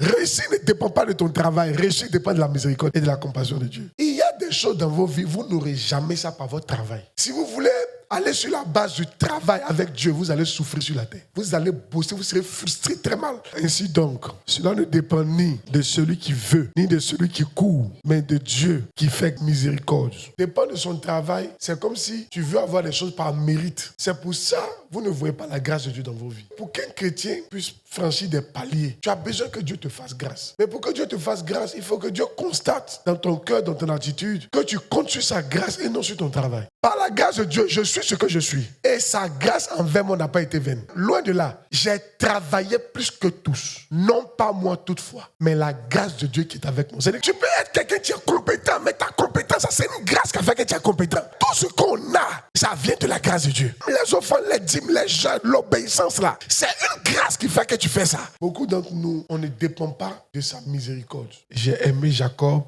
Réussir ne dépend pas de ton travail. Réussir dépend de la miséricorde et de la compassion de Dieu. Il y a des choses dans vos vies, vous n'aurez jamais ça par votre travail. Si vous voulez aller sur la base du travail avec Dieu, vous allez souffrir sur la terre. Vous allez bosser, vous serez frustré très mal. Ainsi donc, cela ne dépend ni de celui qui veut, ni de celui qui court, mais de Dieu qui fait miséricorde. Dépend de son travail, c'est comme si tu veux avoir des choses par mérite. C'est pour ça que vous ne voyez pas la grâce de Dieu dans vos vies. Pour qu'un chrétien puisse franchir des paliers, tu as besoin que Dieu te fasse grâce. Mais pour que Dieu te fasse grâce, il faut que Dieu constate dans ton cœur, dans ton attitude, que tu comptes sur sa grâce et non sur ton travail. Par la grâce de Dieu, je suis ce que je suis. Et sa grâce envers moi n'a pas été vaine. Loin de là, j'ai travaillé plus que tous. Non pas moi toutefois, mais la grâce de Dieu qui est avec moi. C'est-à-dire que tu peux être quelqu'un qui est compétent, mais ta compétence, c'est une grâce qui fait que tu es compétent. Tout ce qu'on a, ça vient de la grâce de Dieu. Les enfants, les dîmes, les jeûnes, l'obéissance là, c'est une grâce qui fait que tu fais ça. Beaucoup d'entre nous, on ne dépend pas de sa miséricorde. J'ai aimé Jacob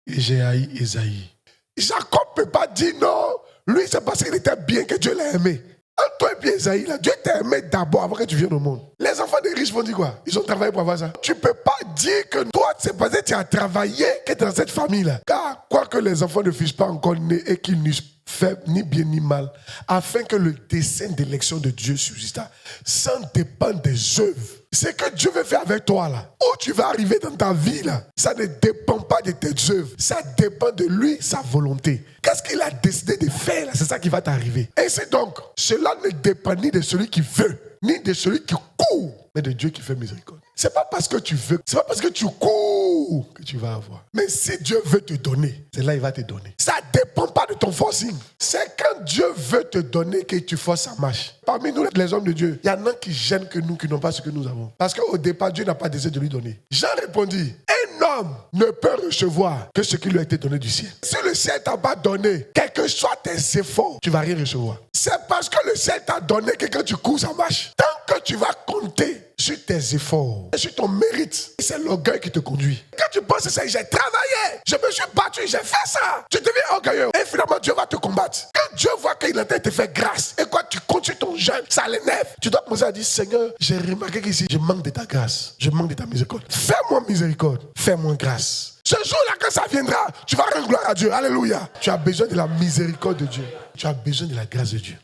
et j'ai haï Ésaïe. Jacob ne peut pas dire non. Lui, c'est parce qu'il était bien que Dieu l'a aimé. Entre toi et puis Esaïe, là, Dieu t'a aimé d'abord avant que tu viennes au monde. Les enfants des riches vont dire quoi? Ils ont travaillé pour avoir ça. Tu ne peux pas dire que toi, c'est parce que tu as travaillé que tu es dans cette famille-là. Car, quoique les enfants ne fussent pas encore nés et qu'ils n'eussent fait ni bien ni mal, afin que le dessein d'élection de Dieu subsistât, sans dépendre des œuvres. C'est que Dieu veut faire avec toi là. Où tu vas arriver dans ta vie là, ça ne dépend pas de tes œuvres. Ça dépend de lui, sa volonté. Qu'est-ce qu'il a décidé de faire là? C'est ça qui va t'arriver. Et c'est donc, cela ne dépend ni de celui qui veut, ni de celui qui court, mais de Dieu qui fait miséricorde. C'est pas parce que tu veux, c'est pas parce que tu cours que tu vas avoir. Mais si Dieu veut te donner, c'est là il va te donner. Ça dépend pas de ton forcing. C'est quand Dieu veut te donner que tu forces sa marche. Parmi nous, les hommes de Dieu, il y en a qui gênent que nous, qui n'ont pas ce que nous avons. Parce qu'au départ, Dieu n'a pas désiré de lui donner. Jean répondit, un homme ne peut recevoir que ce qui lui a été donné du ciel. Si le ciel t'a pas donné, quels que soient tes efforts, tu vas rien recevoir. C'est parce que le ciel t'a donné que quand tu cours, ça marche. Tant que tu vas compter sur tes efforts, sur ton mérite, c'est l'orgueil qui te conduit. Quand tu penses ça, j'ai travaillé, je me suis battu, j'ai fait ça, tu deviens orgueilleux. Et finalement, Dieu va te combattre. Quand Dieu voit qu'il est en train de te faire grâce, et quand tu continues ton jeûne, ça l'énerve. Tu dois commencer à dire, Seigneur, j'ai remarqué qu'ici, je manque de ta grâce, je manque de ta miséricorde. Fais-moi miséricorde, fais-moi grâce. Ce jour-là, quand ça viendra, tu vas rendre gloire à Dieu. Alléluia. Tu as besoin de la miséricorde de Dieu. Tu as besoin de la grâce de Dieu.